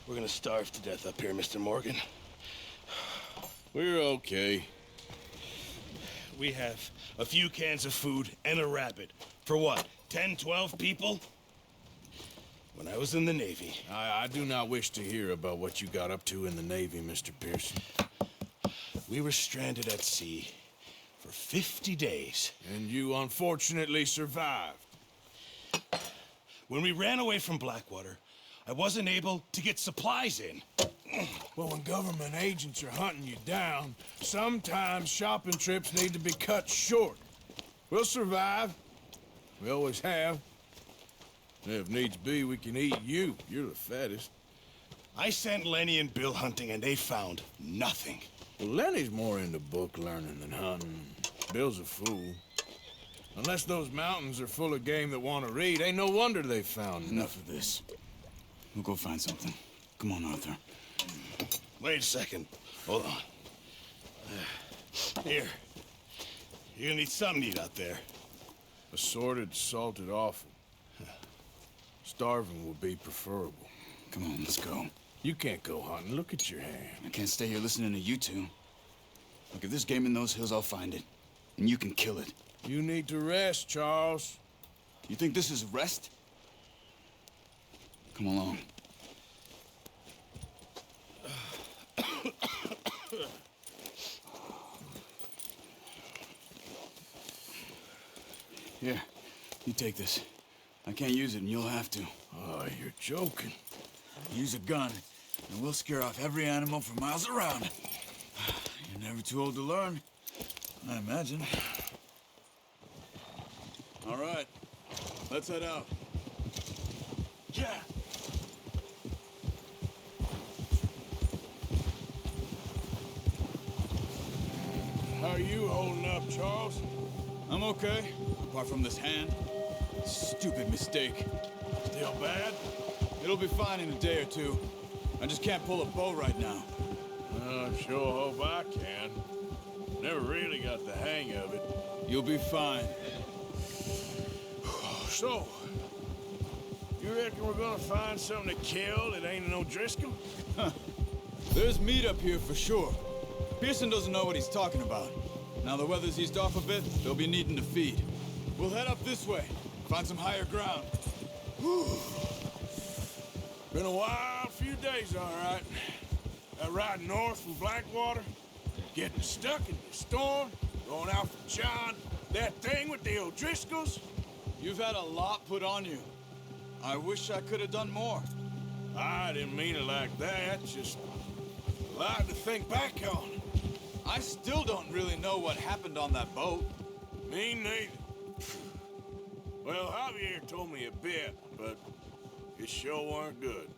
We're gonna starve to death up here, Mr. Morgan. We're okay. We have a few cans of food and a rabbit. For what, 10, 12 people? When I was in the Navy... I do not wish to hear about what you got up to in the Navy, Mr. Pearson. We were stranded at sea for 50 days. And you unfortunately survived. When we ran away from Blackwater, I wasn't able to get supplies in. Well, when government agents are hunting you down, sometimes shopping trips need to be cut short. We'll survive. We always have. And if needs be, we can eat you. You're the fattest. I sent Lenny and Bill hunting, and they found nothing. Well, Lenny's more into book learning than hunting. Bill's a fool. Unless those mountains are full of game that want to read, ain't no wonder they found Enough of this. We'll go find something. Come on, Arthur. Wait a second. Hold on. Here. You're gonna need something to eat out there. Assorted, salted offal. Starving would be preferable. Come on, let's go. You can't go hunting. Look at your hand. I can't stay here listening to you two. Look, if there's game in those hills, I'll find it. And you can kill it. You need to rest, Charles. You think this is rest? Come along. Here, you take this. I can't use it, and you'll have to. Oh, you're joking. Use a gun, and we'll scare off every animal for miles around. You're never too old to learn, I imagine. All right, let's head out. Yeah. How are you holding up, Charles? I'm okay, apart from this hand. Stupid mistake. Still bad? It'll be fine in a day or two. I just can't pull a bow right now. I sure hope I can. Never really got the hang of it. You'll be fine. So, you reckon we're gonna find something to kill that ain't no Driscoll? There's meat up here for sure. Pearson doesn't know what he's talking about. Now the weather's eased off a bit, they'll be needing to feed. We'll head up this way, find some higher ground. Whew. Been a wild few days, all right. That ride north from Blackwater, getting stuck in the storm, going out for John, that thing with the O'Driscolls. You've had a lot put on you. I wish I could have done more. I didn't mean it like that, just a lot to think back on. I still don't really know what happened on that boat. Me neither. Well, Javier told me a bit, but it sure weren't good.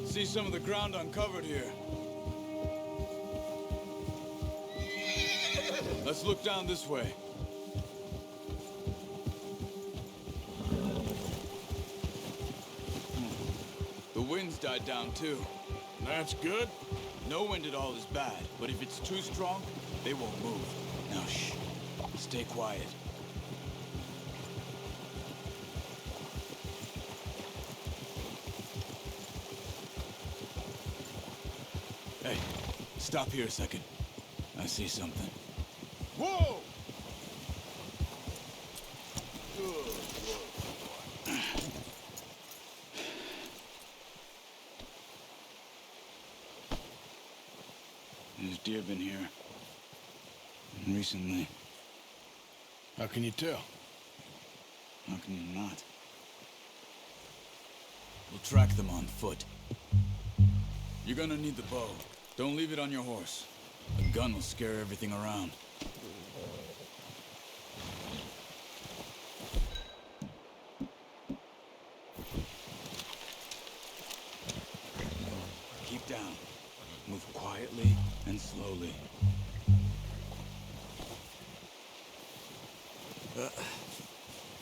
See some of the ground uncovered here. Let's look down this way. The wind's died down too. That's good. No wind at all is bad, but if it's too strong, they won't move. Now shh, stay quiet. Hey, stop here a second. I see something. Whoa! There's deer been here. Recently. How can you tell? How can you not? We'll track them on foot. You're gonna need the bow. Don't leave it on your horse. A gun will scare everything around. Keep down. Move quietly and slowly.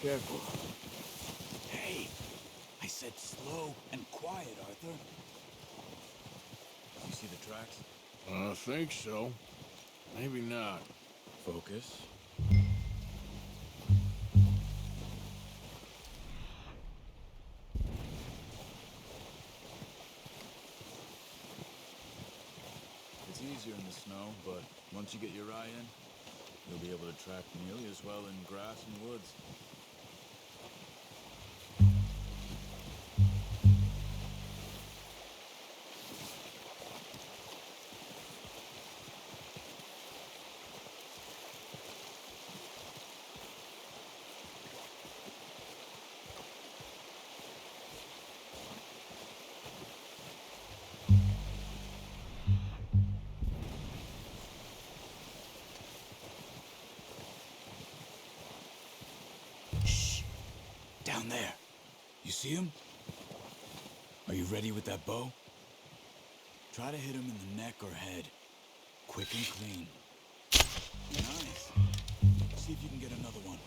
Careful. Hey, I said slow and quiet, Arthur. You see the tracks? I think so. Maybe not. Focus. It's easier in the snow, but once you get your eye in, you'll be able to track nearly as well in grass and woods. Down there. You see him? Are you ready with that bow? Try to hit him in the neck or head. Quick and clean. Nice. See if you can get another one.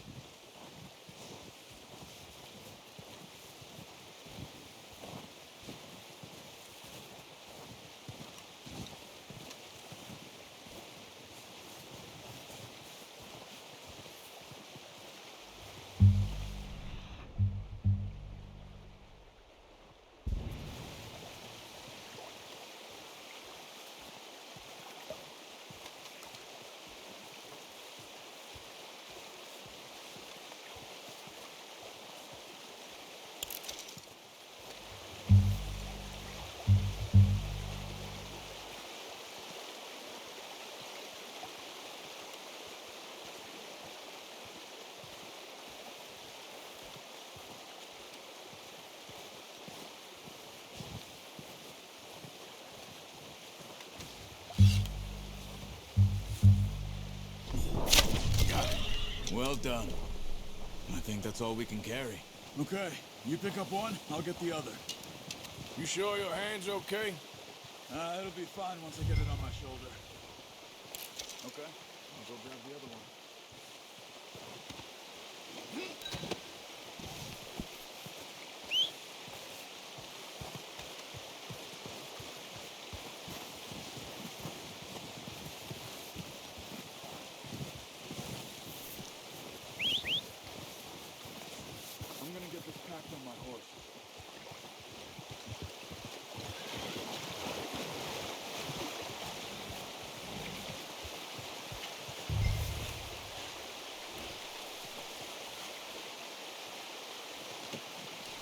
Well done. I think that's all we can carry. Okay, you pick up one, I'll get the other. You sure your hand's okay? It'll be fine once I get it on my shoulder. Okay, I'll go grab the other one. I'm gonna get this packed on my horse.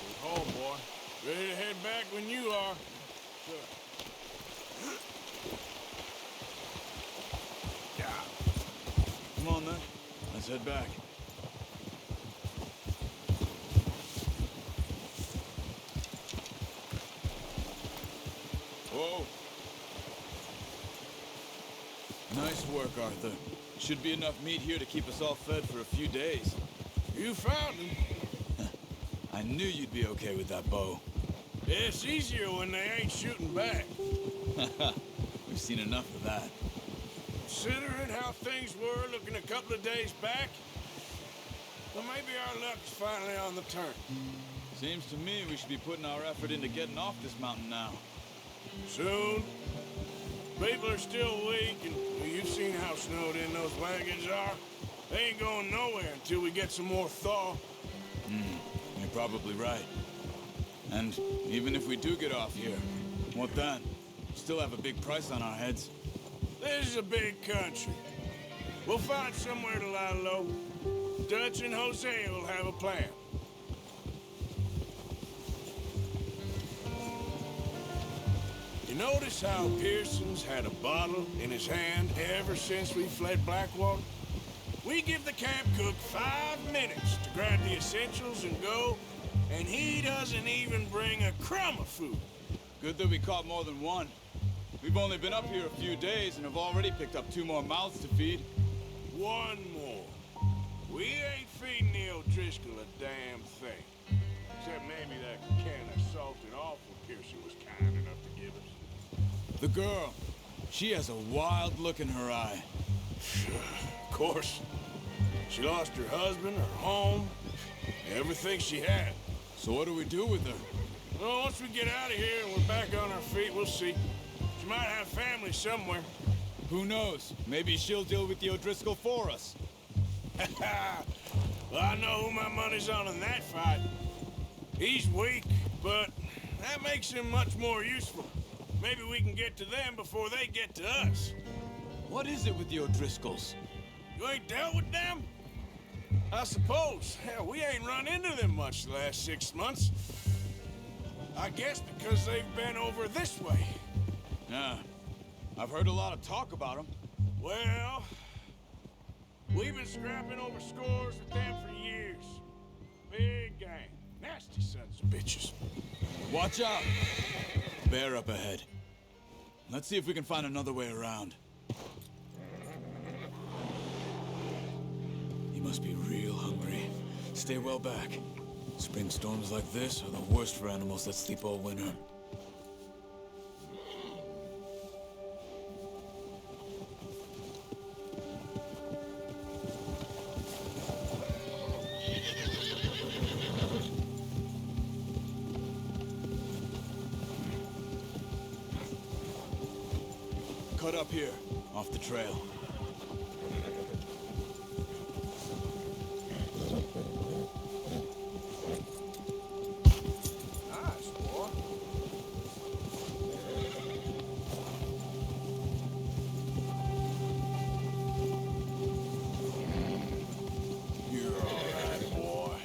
Good haul, boy. Ready to head back when you are. Sure. Come on then, let's head back. Whoa. Nice work, Arthur. Should be enough meat here to keep us all fed for a few days. You found him. I knew you'd be okay with that bow. It's easier when they ain't shooting back. We've seen enough of that. Considering how things were looking a couple of days back, well, maybe our luck's finally on the turn. Seems to me we should be putting our effort into getting off this mountain now. Soon. People are still weak, and well, you've seen how snowed in those wagons are. They ain't going nowhere until we get some more thaw. You're probably right. And even if we do get off here, what then? Still have a big price on our heads. This is a big country. We'll find somewhere to lie low. Dutch and Jose will have a plan. You notice how Pearson's had a bottle in his hand ever since we fled Blackwater? We give the camp cook 5 minutes to grab the essentials and go, and he doesn't even bring a crumb of food. Good that we caught more than one. We've only been up here a few days and have already picked up 2 more mouths to feed. One more. We ain't feeding the O'Driscoll a damn thing. Except maybe that can of salted offal Piercy was kind enough to give us. The girl, she has a wild look in her eye. Of course. She lost her husband, her home, everything she had. So what do we do with her? Well, once we get out of here and we're back on our feet, we'll see. She might have family somewhere. Who knows? Maybe she'll deal with the O'Driscoll for us. Well, I know who my money's on in that fight. He's weak, but that makes him much more useful. Maybe we can get to them before they get to us. What is it with the O'Driscolls? You ain't dealt with them? I suppose. Hell, we ain't run into them much the last 6 months. I guess because they've been over this way. Yeah, I've heard a lot of talk about them. Well, we've been scrapping over scores with them for years. Big gang. Nasty sons of bitches. Watch out! Bear up ahead. Let's see if we can find another way around. He must be real hungry. Stay well back. Spring storms like this are the worst for animals that sleep all winter. Cut up here, off the trail. Nice, boy. You're all right, boy.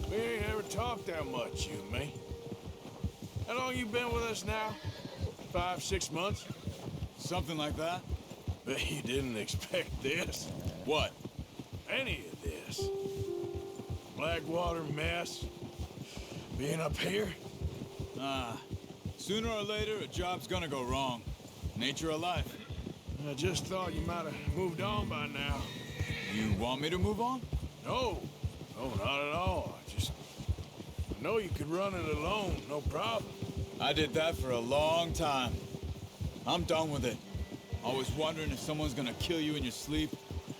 We ain't ever talked that much, you and me. How long you been with us now? 5, 6 months? Something like that? Bet you didn't expect this. What? Any of this. Blackwater mess. Being up here. Sooner or later, a job's gonna go wrong. Nature of life. I just thought you might have moved on by now. You want me to move on? No. No, not at all. I know you could run it alone, no problem. I did that for a long time. I'm done with it. Always wondering if someone's gonna kill you in your sleep.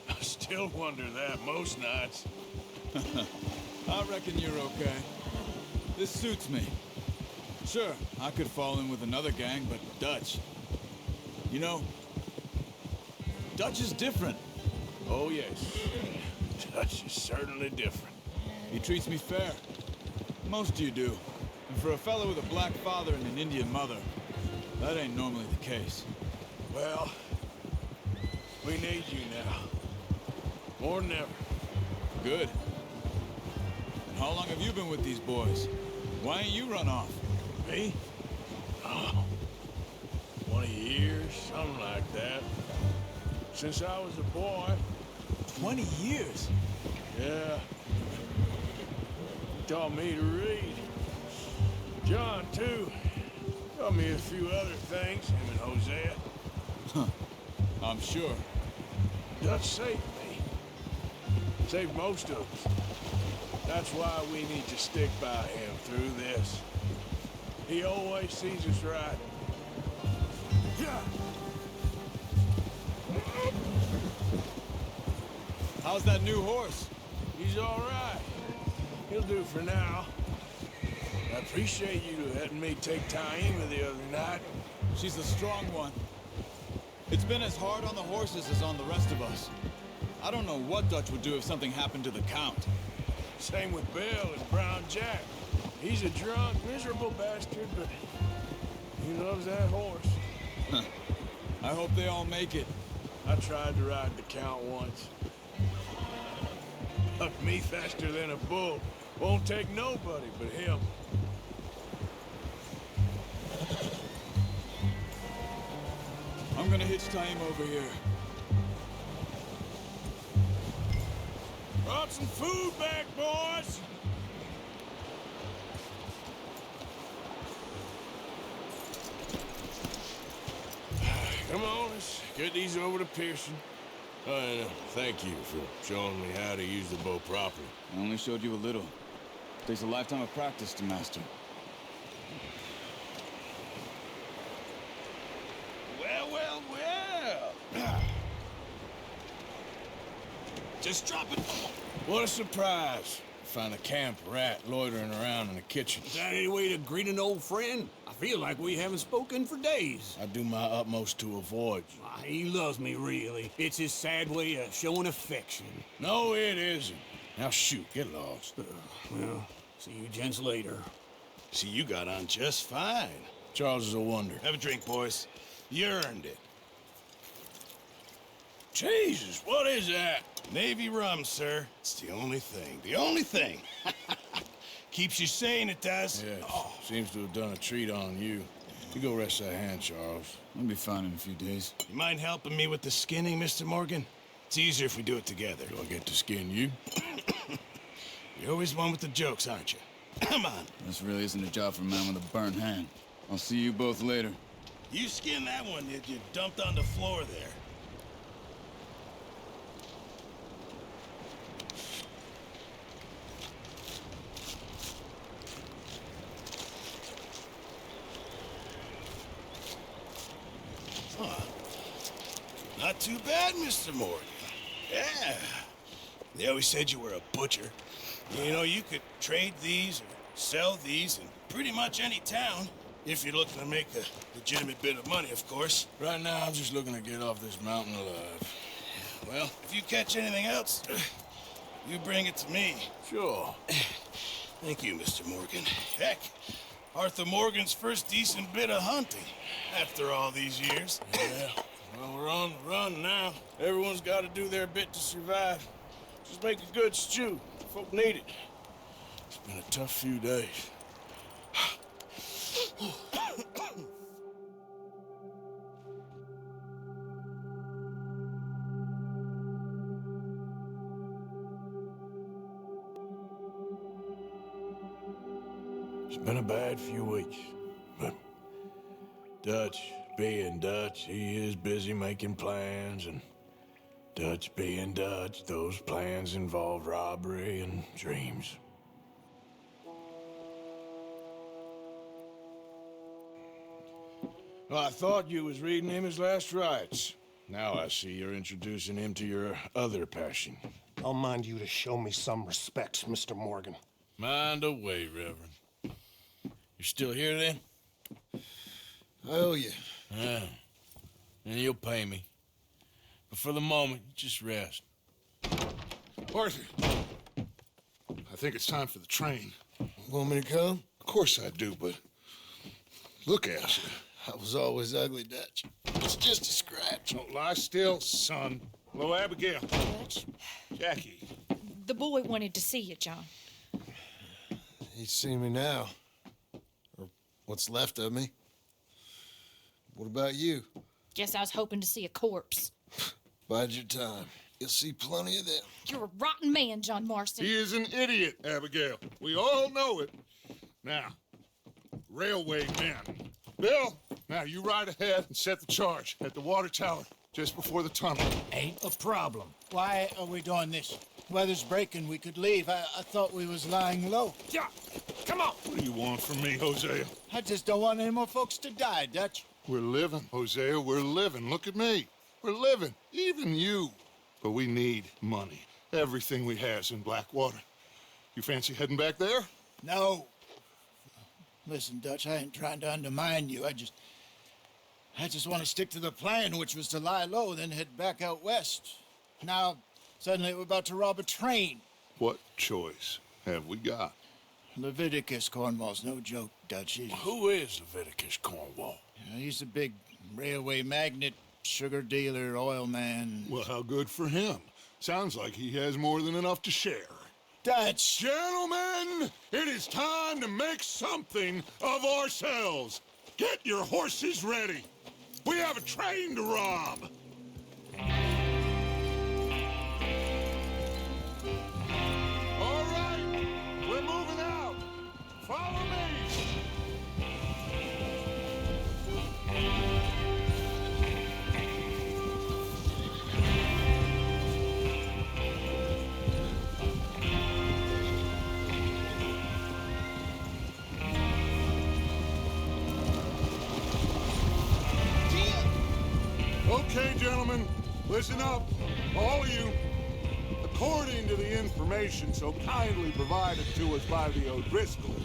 I still wonder that most nights. I reckon you're okay. This suits me. Sure, I could fall in with another gang, but Dutch. You know, Dutch is different. Oh, yes. Dutch is certainly different. He treats me fair. Most of you do. And for a fellow with a black father and an Indian mother, that ain't normally the case. Well, we need you now. More than ever. Good. And how long have you been with these boys? Why ain't you run off? Me? Oh, 20 years, something like that. Since I was a boy. 20 years? Yeah. He taught me to read. John, too. Taught me a few other things, him and Hosea. I'm sure. Dutch saved me. Saved most of us. That's why we need to stick by him through this. He always sees us right. Yeah. How's that new horse? He's all right. He'll do for now. I appreciate you letting me take Taima the other night. She's a strong one. It's been as hard on the horses as on the rest of us. I don't know what Dutch would do if something happened to the Count. Same with Bill and Brown Jack. He's a drunk, miserable bastard, but he loves that horse. I hope they all make it. I tried to ride the Count once. Bucked me faster than a bull. Won't take nobody but him. I'm gonna hitch Taima over here. Brought some food back, boys. get these over to Pearson. And thank you for showing me how to use the bow properly. I only showed you a little. Takes a lifetime of practice to master. Well, well, well. Just drop it. What a surprise. Find a camp rat loitering around in the kitchen. Is that any way to greet an old friend? I feel like we haven't spoken for days. I do my utmost to avoid you. He loves me, really. It's his sad way of showing affection. No, it isn't. Now shoot, get lost. Well, see you gents later. See, you got on just fine. Charles is a wonder. Have a drink, boys. You earned it. Jesus, what is that? Navy rum, sir. It's the only thing. The only thing. Keeps you sane, it does. Yes, seems to have done a treat on you. You go rest that hand, Charles. I'll be fine in a few days. You mind helping me with the skinning, Mr. Morgan? It's easier if we do it together. Do I get to skin you? You're always one with the jokes, aren't you? Come on. This really isn't a job for a man with a burnt hand. I'll see you both later. You skinned that one that you dumped on the floor there. Not too bad, Mr. Morgan. Yeah. They always said you were a butcher. You know, you could trade these or sell these in pretty much any town, if you're looking to make a legitimate bit of money, of course. Right now, I'm just looking to get off this mountain alive. Well, if you catch anything else, you bring it to me. Sure. Thank you, Mr. Morgan. Heck, Arthur Morgan's first decent bit of hunting after all these years. Yeah. Well, we're on the run now. Everyone's got to do their bit to survive. Just make a good stew. Folk need it. It's been a tough few days. It's been a bad few weeks, but Dutch being Dutch, he is busy making plans, and Dutch being Dutch, those plans involve robbery and dreams. Well, I thought you was reading him his last rites. Now I see you're introducing him to your other passion. I'll mind you to show me some respect, Mr. Morgan. Mind away, Reverend. You still here, then? I owe you. Yeah. And you'll pay me. But for the moment, just rest. Arthur, I think it's time for the train. Want me to come? Of course I do, but look at you. I was always ugly, Dutch. It's just a scratch. Don't lie still, son. Hello, Abigail. Dutch, Jackie. the boy wanted to see you, John. He's seen me now. Or what's left of me. What about you? Guess I was hoping to see a corpse. Bide your time. You'll see plenty of them. You're a rotten man, John Marston. He is an idiot, Abigail. We all know it. Now, railway men. Bill, now you ride ahead and set the charge at the water tower just before the tunnel. Ain't a problem. Why are we doing this? Weather's breaking. We could leave. I thought we was lying low. Yeah, come on. What do you want from me, Hosea? I just don't want any more folks to die, Dutch. We're living, Hosea. We're living. Look at me. We're living. Even you. But we need money. Everything we has in Blackwater. You fancy heading back there? No. Listen, Dutch, I ain't trying to undermine you. I just want to stick to the plan, which was to lie low, then head back out west. Now, suddenly we're about to rob a train. What choice have we got? Leviticus Cornwall's no joke, Dutch. Who is Leviticus Cornwall? He's a big railway magnate, sugar dealer, oil man. Well, how good for him. Sounds like he has more than enough to share. Dutch! Gentlemen, it is time to make something of ourselves. Get your horses ready. We have a train to rob. All right, we're moving out. Follow me. Okay, gentlemen, listen up, all of you. According to the information so kindly provided to us by the O'Driscolls,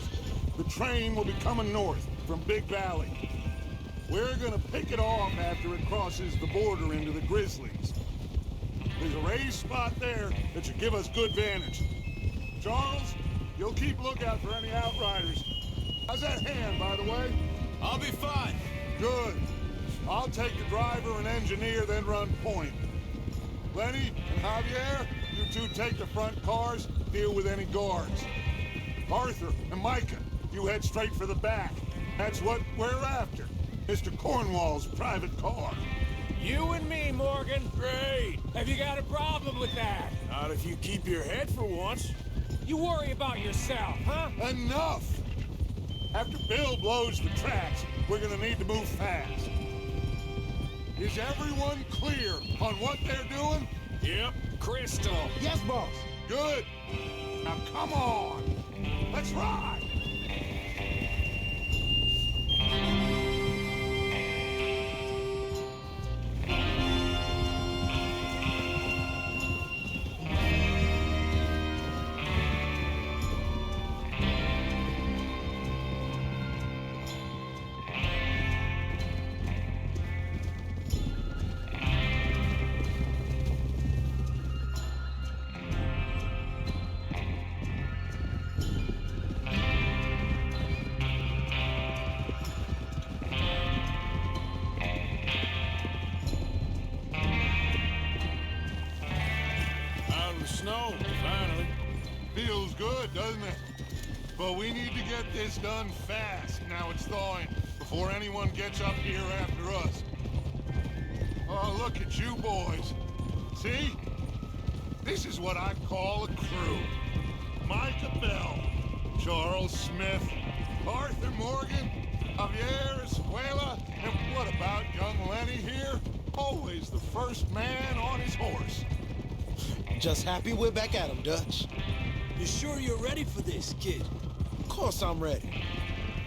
the train will be coming north from Big Valley. We're gonna pick it off after it crosses the border into the Grizzlies. There's a raised spot there that should give us good vantage. Charles, you'll keep lookout for any outriders. How's that hand, by the way? I'll be fine. Good. I'll take the driver and engineer, then run point. Lenny and Javier, you two take the front cars, deal with any guards. Arthur and Micah, you head straight for the back. That's what we're after. Mr. Cornwall's private car. You and me, Morgan. Great. Have you got a problem with that? Not if you keep your head for once. You worry about yourself, huh? Enough! After Bill blows the tracks, we're gonna need to move fast. Is everyone clear on what they're doing? Yep. Crystal. Yes, boss. Good. Now come on. Let's ride. Snow, finally. Feels good, doesn't it? But we need to get this done fast. Now it's thawing, before anyone gets up here after us. Oh, look at you boys. See? This is what I call a crew. Micah Bell, Charles Smith, Arthur Morgan, Javier Escuela, and what about young Lenny here? Always the first man on his horse. Just happy we're back at him, Dutch. You sure you're ready for this, kid? Of course I'm ready.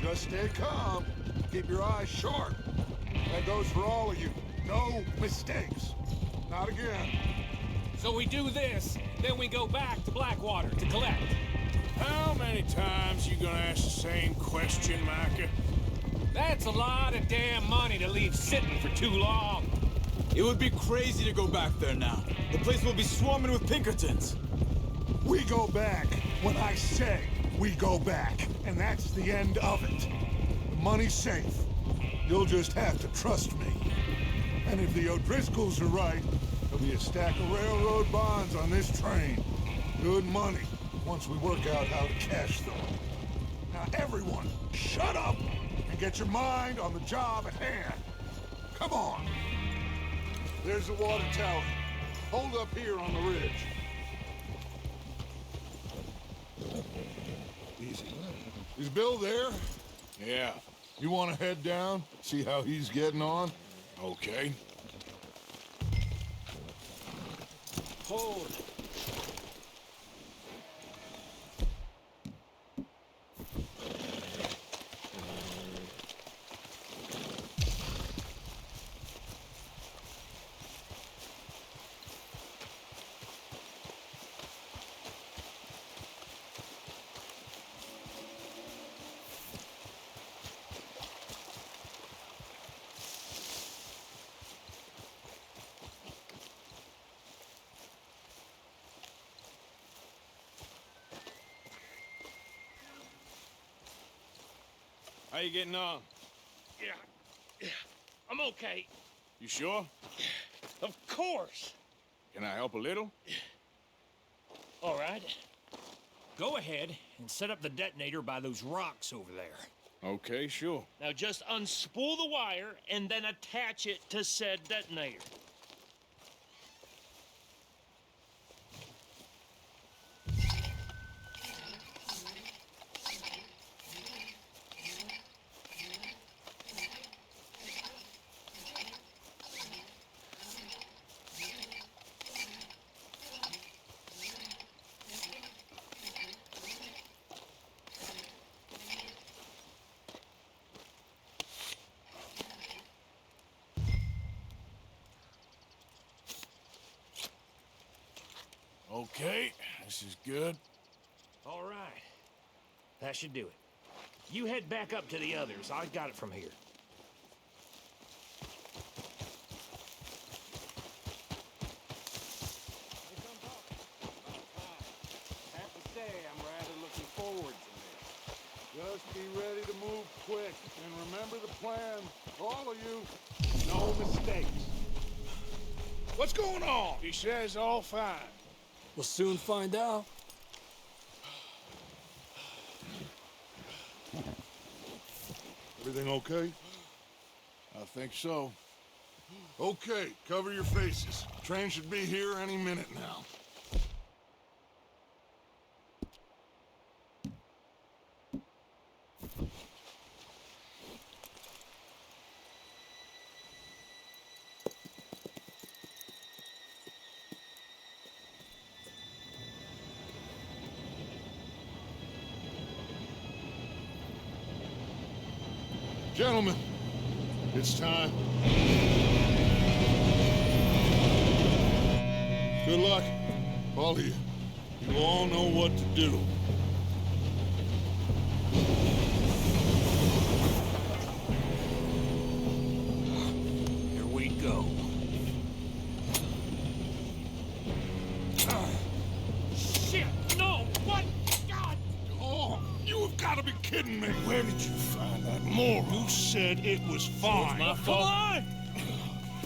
Just stay calm. Keep your eyes sharp. That goes for all of you. No mistakes. Not again. So we do this, then we go back to Blackwater to collect. How many times you gonna ask the same question, Micah? That's a lot of damn money to leave sitting for too long. It would be crazy to go back there now. The place will be swarming with Pinkertons. We go back when I say we go back. And that's the end of it. The money's safe. You'll just have to trust me. And if the O'Driscolls are right, there'll be a stack of railroad bonds on this train. Good money, once we work out how to cash them. Now everyone, shut up and get your mind on the job at hand. Come on. There's the water tower. Hold up here on the ridge. Easy. Is Bill there? Yeah. You want to head down, see how he's getting on? Okay. Hold. How you getting on? Yeah, I'm okay. You sure? Of course. Can I help a little? All right. Go ahead and set up the detonator by those rocks over there. Okay, sure. Now just unspool the wire and then attach it to said detonator. Okay, this is good. All right. That should do it. You head back up to the others. I got it from here. Have to say, I'm rather looking forward to this. Just be ready to move quick, and remember the plan, all of you. No mistakes. What's going on? He says all fine. We'll soon find out. Everything okay? I think so. Okay, cover your faces. Train should be here any minute now. Gentlemen, it's time. Good luck, all of you. You all know what to do. Here we go. Shit! No! What? God! Oh, you have got to be kidding me. Where did you find that moron? You said it was fine. My Come fault. on!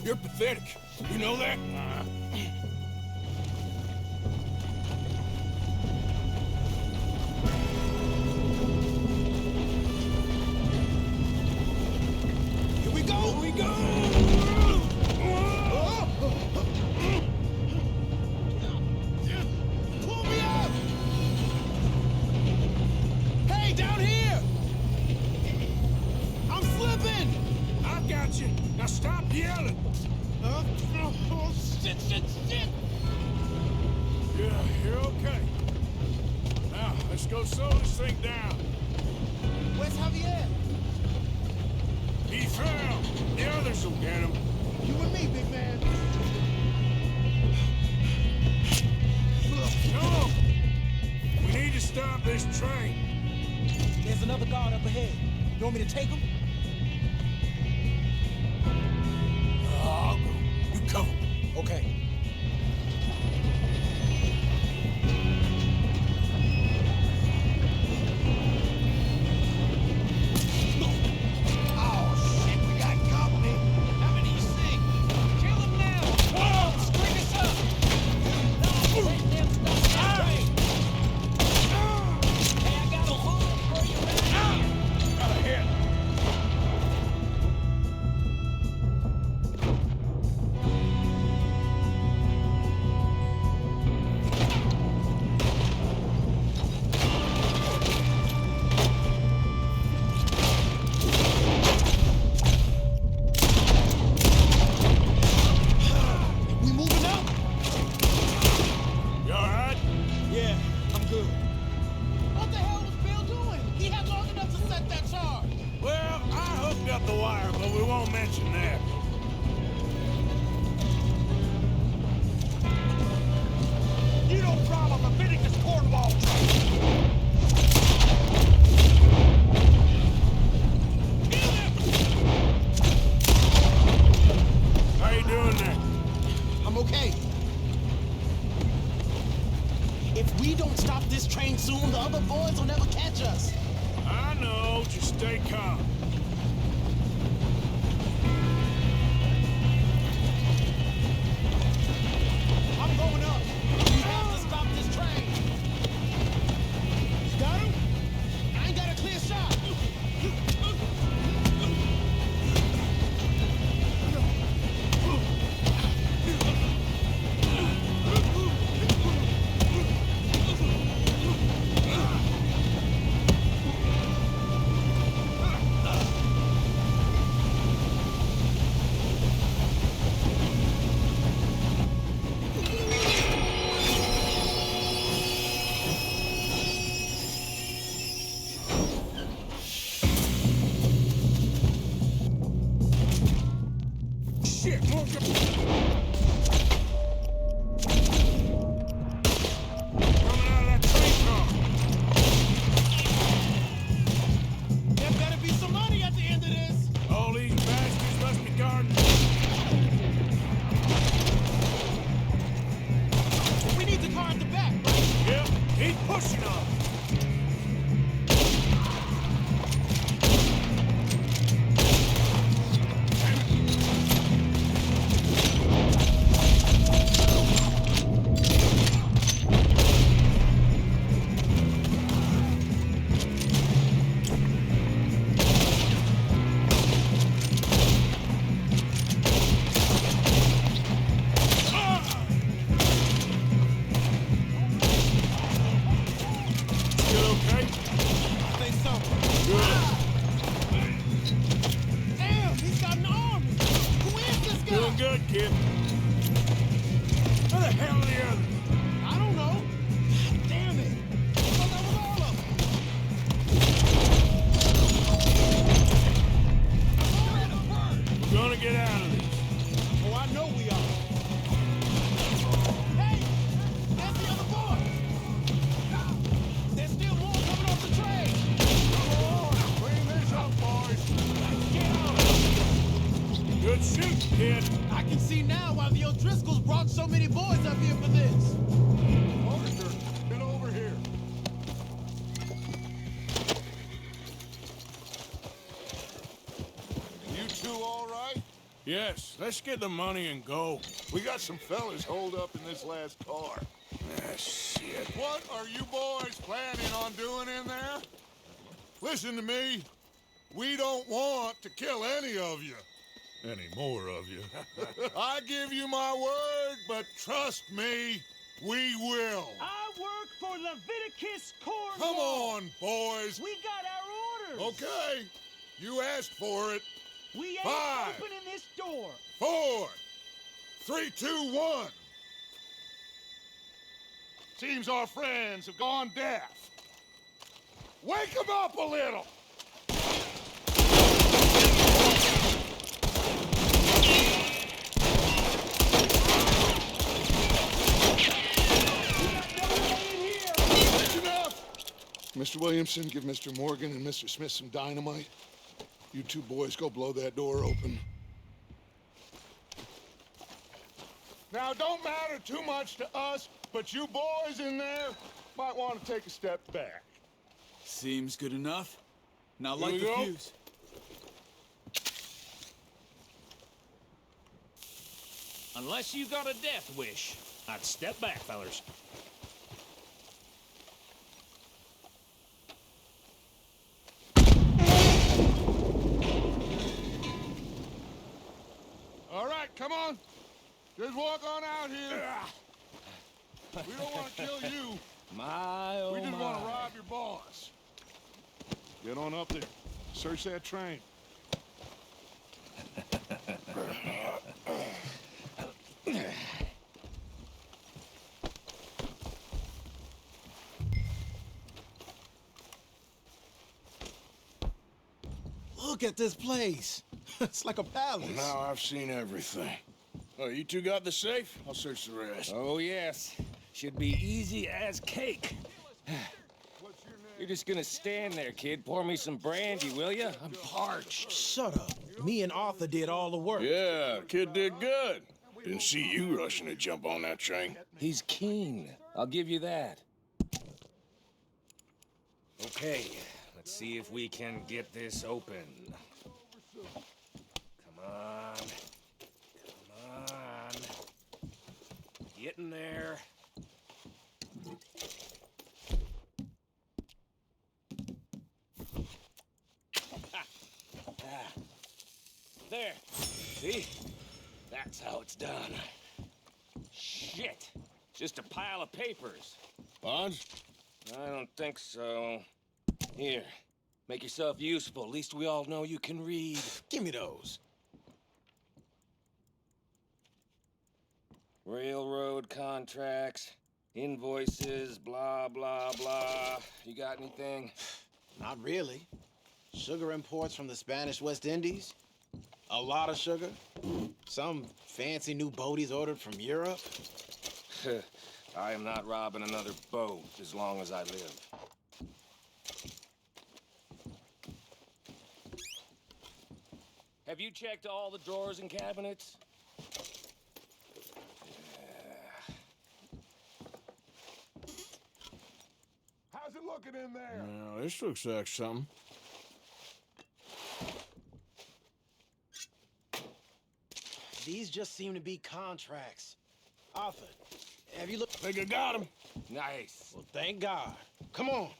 You're pathetic. You know that? Here we go! Here we go! Pull me up! Hey, down here! I'm slipping! I got you. Now stop yelling. Oh, shit, shit, shit! Yeah, you're okay. Now, let's go slow this thing down. Where's Javier? He fell. The others will get him. You and me, big man. Come on. We need to stop this train. There's another guard up ahead. You want me to take him? I'll go. You cover me. Okay. Oh, shit, we got company. Have an easy. Kill him now. Oh, string us up. No, wait, them stuff. Hey, I got a hood for you right here. Got a hit. We moving up? You all right? Yeah, I'm good. What the hell was Bill doing? He had long enough to set that charge. Well, I hooked up the wire, but we won't mention that. You no problem. Leviticus Cornwall. How you doing there? I'm okay. If we don't stop this train soon, the other boys will never catch us. I know. Just stay calm. I'm going up. We have to stop this train. You got him? I ain't got a clear shot. Damn, he's got an army! Who is this guy? Doing good, kid. Where the hell are the others? I don't know. God damn it! I thought that was all of them. We're gonna get out of this. Oh, I know we are. Hey! That's the other boy! There's still more coming off the train! Come on! Clean this up, boys! Get out! Good shoot, kid! I can see now why the O'Driscolls brought so many boys up here for this! Officer, get over here. You two all right? Yes, let's get the money and go. We got some fellas holed up in this last car. Ah, shit. What are you boys planning on doing in there? Listen to me. We don't want to kill any of you. Any more of you. I give you my word, but trust me, we will. I work for Leviticus Corps. Come on, boys. We got our orders. Okay. You asked for it. We ain't 5, opening this door. 4, 3, 2, 1. Seems our friends have gone deaf. Wake them up a little. That's enough. Mr. Williamson, give Mr. Morgan and Mr. Smith some dynamite. You two boys go blow that door open. Now, don't matter too much to us, but you boys in there might want to take a step back. Seems good enough. Now Here light we the go. fuse. Unless you got a death wish, I'd step back, fellers. All right, come on. Just walk on out here. We don't want to kill you. My, oh We just want to my. rob your boss. Get on up there. Search that train. Look at this place. It's like a palace. Now I've seen everything. Oh, you two got the safe? I'll search the rest. Oh, yes. Should be easy as cake. What's your name? You're just gonna stand there, kid. Pour me some brandy, will you? I'm parched. Shut up. Me and Arthur did all the work. Yeah, kid did good. Didn't see you rushing to jump on that train. He's keen. I'll give you that. Okay, let's see if we can get this open. Come on. Come on. Get in there. There. See? That's how it's done. Shit. Just a pile of papers. Bonds? I don't think so. Here. Make yourself useful. At least we all know you can read. Give me those. Railroad contracts, invoices, blah, blah, blah. You got anything? Not really. Sugar imports from the Spanish West Indies. A lot of sugar. Some fancy new boaties ordered from Europe. I am not robbing another boat as long as I live. Have you checked all the drawers and cabinets? How's it looking in there? Now, this looks like something. These just seem to be contracts. Arthur, have you looked? Think I got him. Nice. Well, thank God. Come on.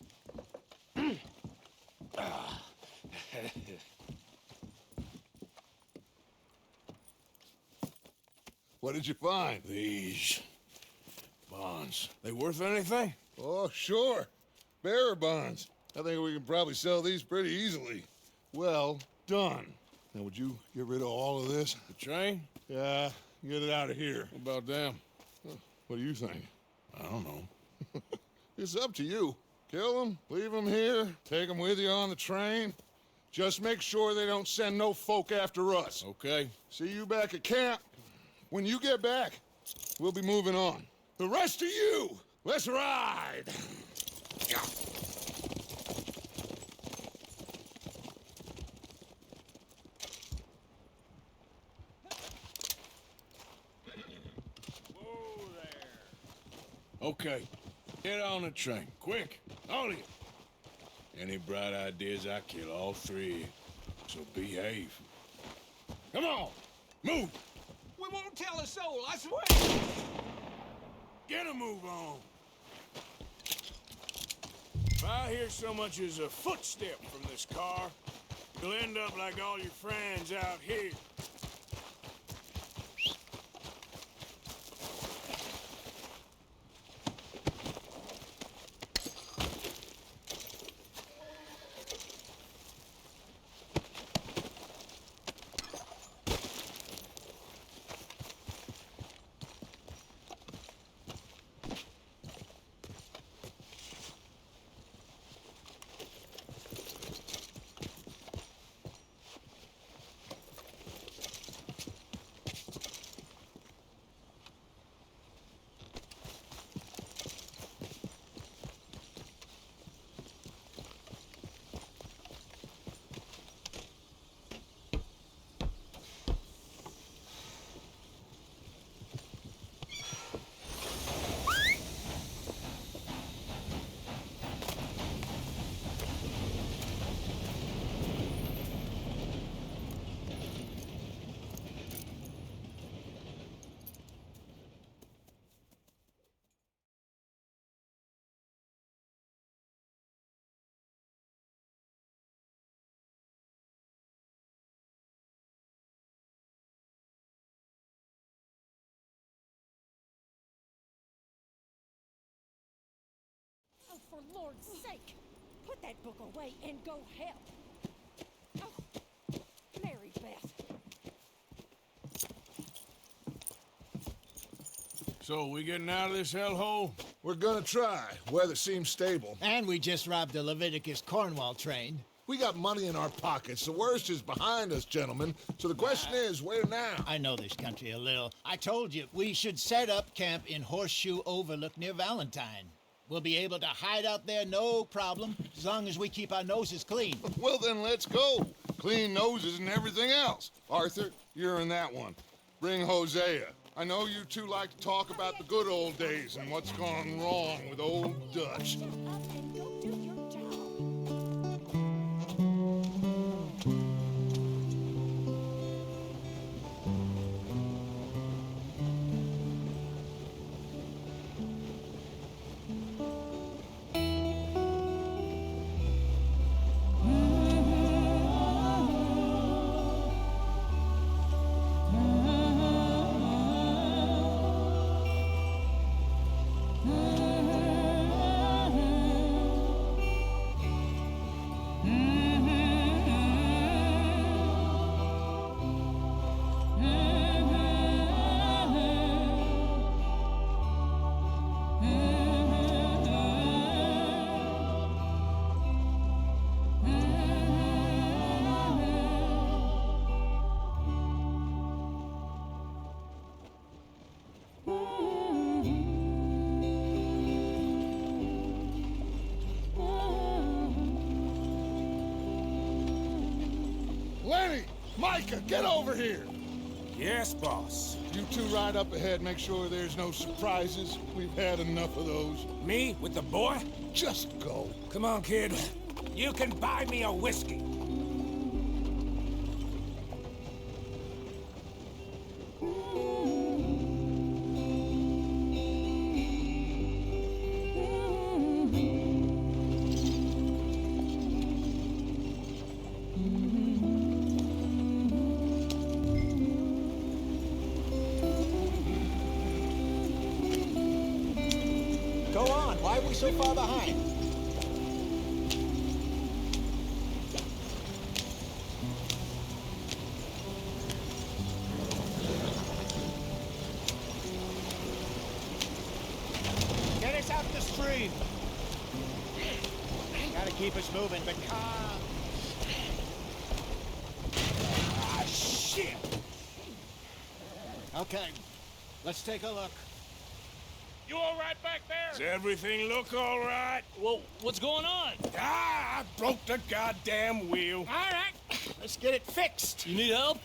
What did you find? These bonds. They worth anything? Oh, sure. Bearer bonds. I think we can probably sell these pretty easily. Well done. Now, would you get rid of all of this? The train? Yeah, get it out of here. What about them? What do you think? I don't know. It's up to you. Kill them, leave them here, take them with you on the train. Just make sure they don't send no folk after us. Okay. See you back at camp. When you get back, we'll be moving on. The rest of you, let's ride! Okay. Get on the train. Quick. All of you. Any bright ideas, I kill all three. So behave. Come on. Move. We won't tell a soul, I swear! Get a move on. If I hear so much as a footstep from this car, you'll end up like all your friends out here. Oh, for Lord's sake, put that book away and go help. Oh, Mary Beth. So, we getting out of this hellhole? We're gonna try. Weather seems stable. And we just robbed the Leviticus Cornwall train. We got money in our pockets. The worst is behind us, gentlemen. So the question is, where now? I know this country a little. I told you, we should set up camp in Horseshoe Overlook near Valentine. We'll be able to hide out there, no problem, as long as we keep our noses clean. Well, then let's go. Clean noses and everything else. Arthur, you're in that one. Bring Hosea. I know you two like to talk about the good old days and what's gone wrong with old Dutch. Shut up and go do your job. Lenny! Micah, get over here! Yes, boss. You two ride up ahead, make sure there's no surprises. We've had enough of those. Me with the boy? Just go. Come on, kid. You can buy me a whiskey. Go on, why are we so far behind? train. Gotta keep us moving, but calm. Ah, shit! Okay, let's take a look. You all right back there? Does everything look all right? Well, what's going on? Ah, I broke the goddamn wheel. All right, let's get it fixed. You need help?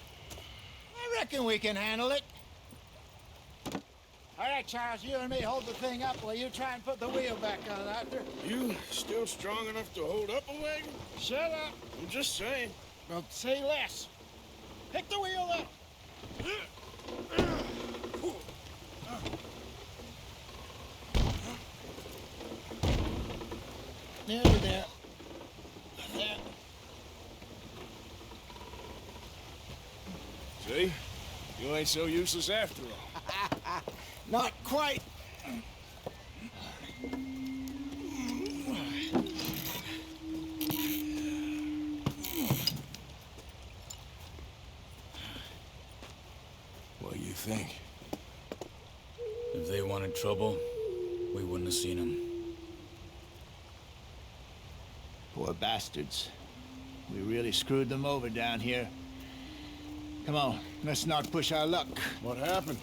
I reckon we can handle it. All right, Charles, you and me hold the thing up while you try and put the wheel back on, Arthur. You still strong enough to hold up a wagon? Shut up. I'm just saying. Well, say less. Pick the wheel up. Nearly there. There. See? You ain't so useless after all. Not quite. What do you think? If they wanted trouble, we wouldn't have seen them. Poor bastards. We really screwed them over down here. Come on, let's not push our luck. What happened?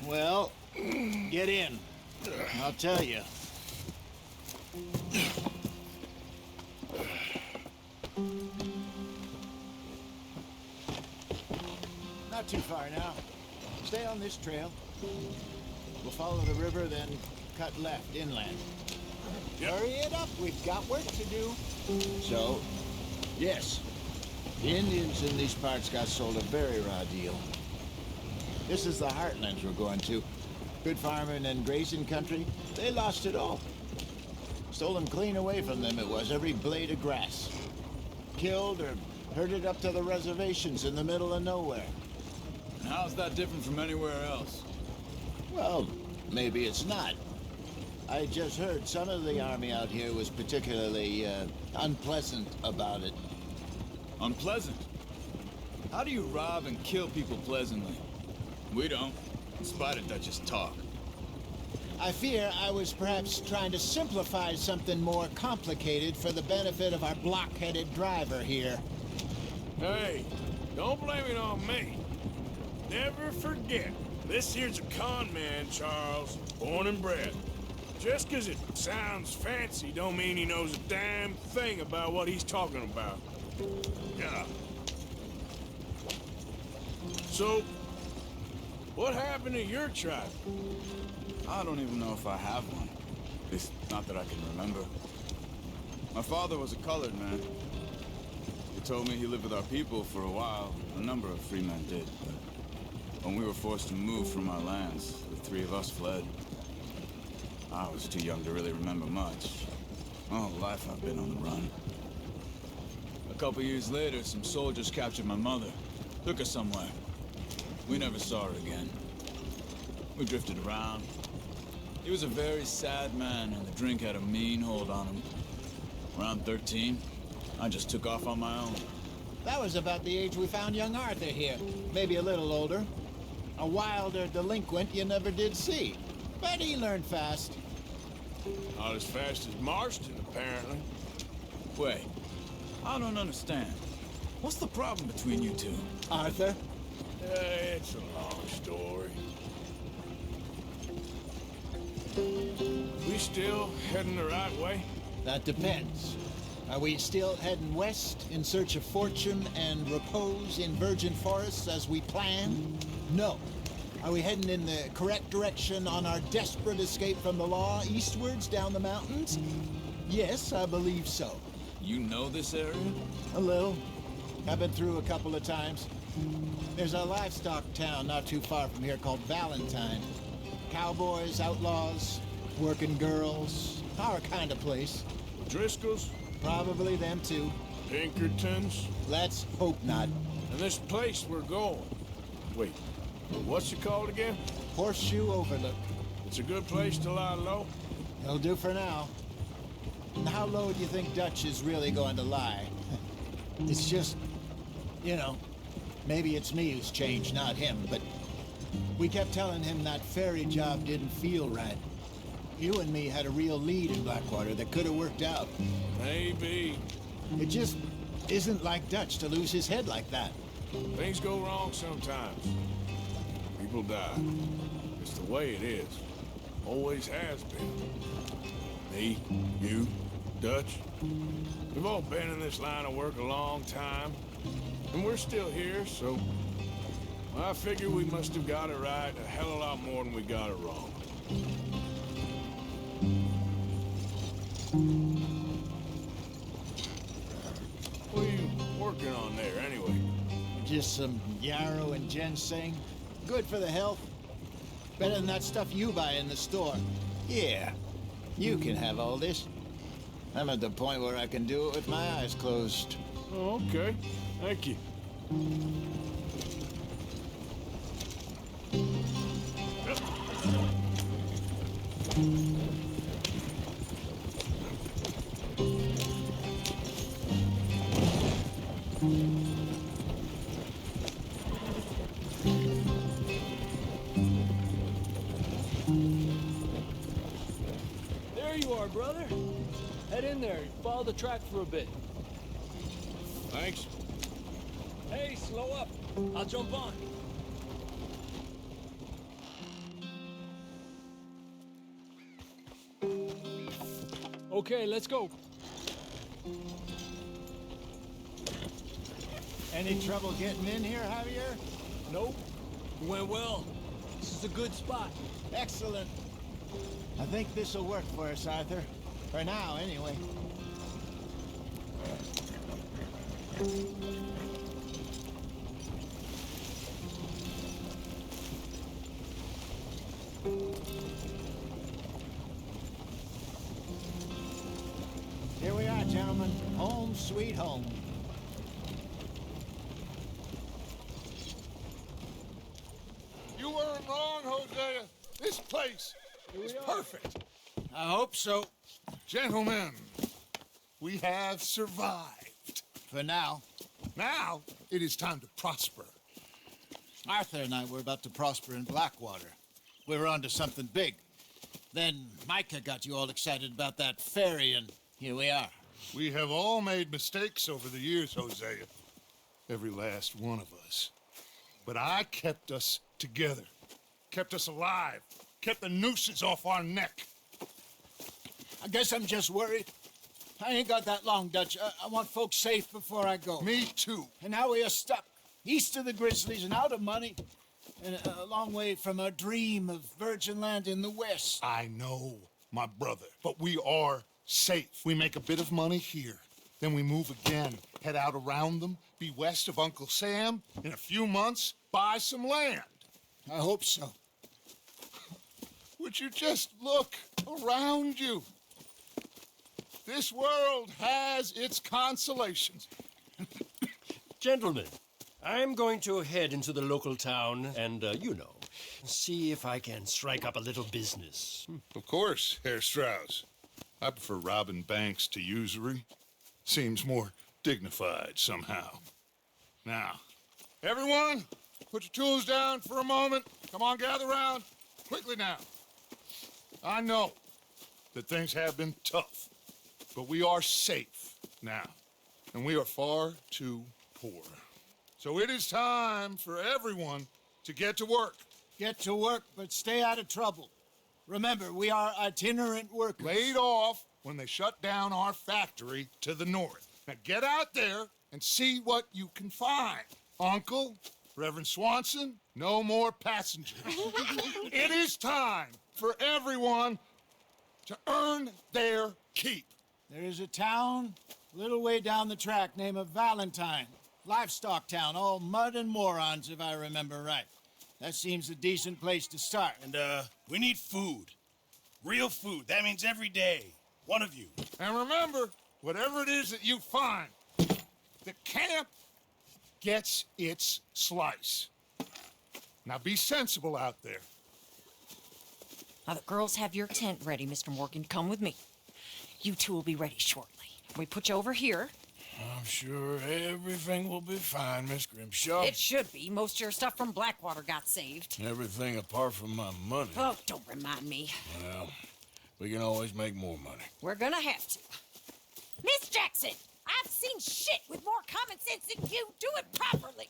Well, get in. I'll tell you. Not too far now. Stay on this trail. We'll follow the river, then cut left inland. Hurry it up, we've got work to do. So, yes, the Indians in these parts got sold a very raw deal. This is the heartlands we're going to. Good farming and grazing country, they lost it all. Stolen clean away from them it was, every blade of grass. Killed or herded up to the reservations in the middle of nowhere. And how's that different from anywhere else? Well, maybe it's not. I just heard some of the army out here was particularly unpleasant about it. Unpleasant? How do you rob and kill people pleasantly? We don't, in spite of Dutch's talk. I fear I was perhaps trying to simplify something more complicated for the benefit of our block-headed driver here. Hey, don't blame it on me. Never forget, this here's a con man, Charles, born and bred. Just 'cause it sounds fancy don't mean he knows a damn thing about what he's talking about. Yeah. So, what happened to your tribe? I don't even know if I have one. At least, not that I can remember. My father was a colored man. He told me he lived with our people for a while. A number of free men did, but when we were forced to move from our lands, the three of us fled. I was too young to really remember much. All life I've been on the run. A couple years later, some soldiers captured my mother. Took her somewhere. We never saw her again. We drifted around. He was a very sad man, and the drink had a mean hold on him. Around 13, I just took off on my own. That was about the age we found young Arthur here. Maybe a little older. A wilder delinquent you never did see. But he learned fast. Not as fast as Marston, apparently. Wait, I don't understand. What's the problem between you two? Arthur? It's a long story. We still heading the right way? That depends. Are we still heading west in search of fortune and repose in virgin forests as we planned? No. Are we heading in the correct direction on our desperate escape from the law eastwards down the mountains? Yes, I believe so. You know this area? A little. I've been through a couple of times. There's a livestock town not too far from here called Valentine. Cowboys, outlaws, working girls, our kind of place. Driscoll's? Probably them too. Pinkertons? Let's hope not. And this place we're going. Wait, what's it called again? Horseshoe Overlook. It's a good place to lie low? It'll do for now. And how low do you think Dutch is really going to lie? It's just, you know, maybe it's me who's changed, not him, but we kept telling him that ferry job didn't feel right. you and me had a real lead in Blackwater that could have worked out. Maybe. It just isn't like Dutch to lose his head like that. Things go wrong sometimes. People die. It's the way it is. Always has been. Me, you, Dutch. We've all been in this line of work a long time. And we're still here, so... I figure we must have got it right a hell of a lot more than we got it wrong. What are you working on there, anyway? Just some yarrow and ginseng. Good for the health. Better than that stuff you buy in the store. Yeah, you can have all this. I'm at the point where I can do it with my eyes closed. Oh, okay. Thank you. There you are, brother. Head in there. Follow the track for a bit. Thanks. Hey, slow up. I'll jump on. Okay, let's go. Any trouble getting in here, Javier? Nope. It went well. This is a good spot. Excellent. I think this will work for us, Arthur. For now, anyway. Here we are, gentlemen. Home sweet home. You weren't wrong, Hosea. This place is perfect. I hope so. Gentlemen, we have survived. For now. Now, it is time to prosper. Arthur and I were about to prosper in Blackwater. We were onto something big. Then Micah got you all excited about that ferry, and here we are. We have all made mistakes over the years, Hosea. Every last one of us. But I kept us together. Kept us alive. Kept the nooses off our neck. I guess I'm just worried. I ain't got that long, Dutch. I want folks safe before I go. Me too. And now we are stuck. East of the Grizzlies and out of money. And a long way from our dream of virgin land in the west. I know, my brother. But we are safe. We make a bit of money here. Then we move again. Head out around them. Be west of Uncle Sam. In a few months, buy some land. I hope so. Would you just look around you? This world has its consolations. Gentlemen, I'm going to head into the local town and, see if I can strike up a little business. Of course, Herr Strauss. I prefer robbing banks to usury. Seems more dignified somehow. Now, everyone, put your tools down for a moment. Come on, gather round. Quickly now. I know that things have been tough, but we are safe now, and we are far too poor. So it is time for everyone to get to work. Get to work, but stay out of trouble. Remember, we are itinerant workers. Laid off when they shut down our factory to the north. Now get out there and see what you can find. Uncle, Reverend Swanson, no more passengers. It is time for everyone to earn their keep. There is a town a little way down the track named Valentine. Livestock town, all mud and morons, if I remember right. That seems a decent place to start. And, we need food. Real food. That means every day. One of you. And remember, whatever it is that you find, the camp gets its slice. Now be sensible out there. Now the girls have your tent ready, Mr. Morgan. Come with me. You two will be ready shortly. We put you over here. I'm sure everything will be fine, Miss Grimshaw. It should be. Most of your stuff from Blackwater got saved. Everything apart from my money. Oh, don't remind me. Well, We can always make more money. We're gonna have to. Miss Jackson, I've seen shit with more common sense than you. Do it properly.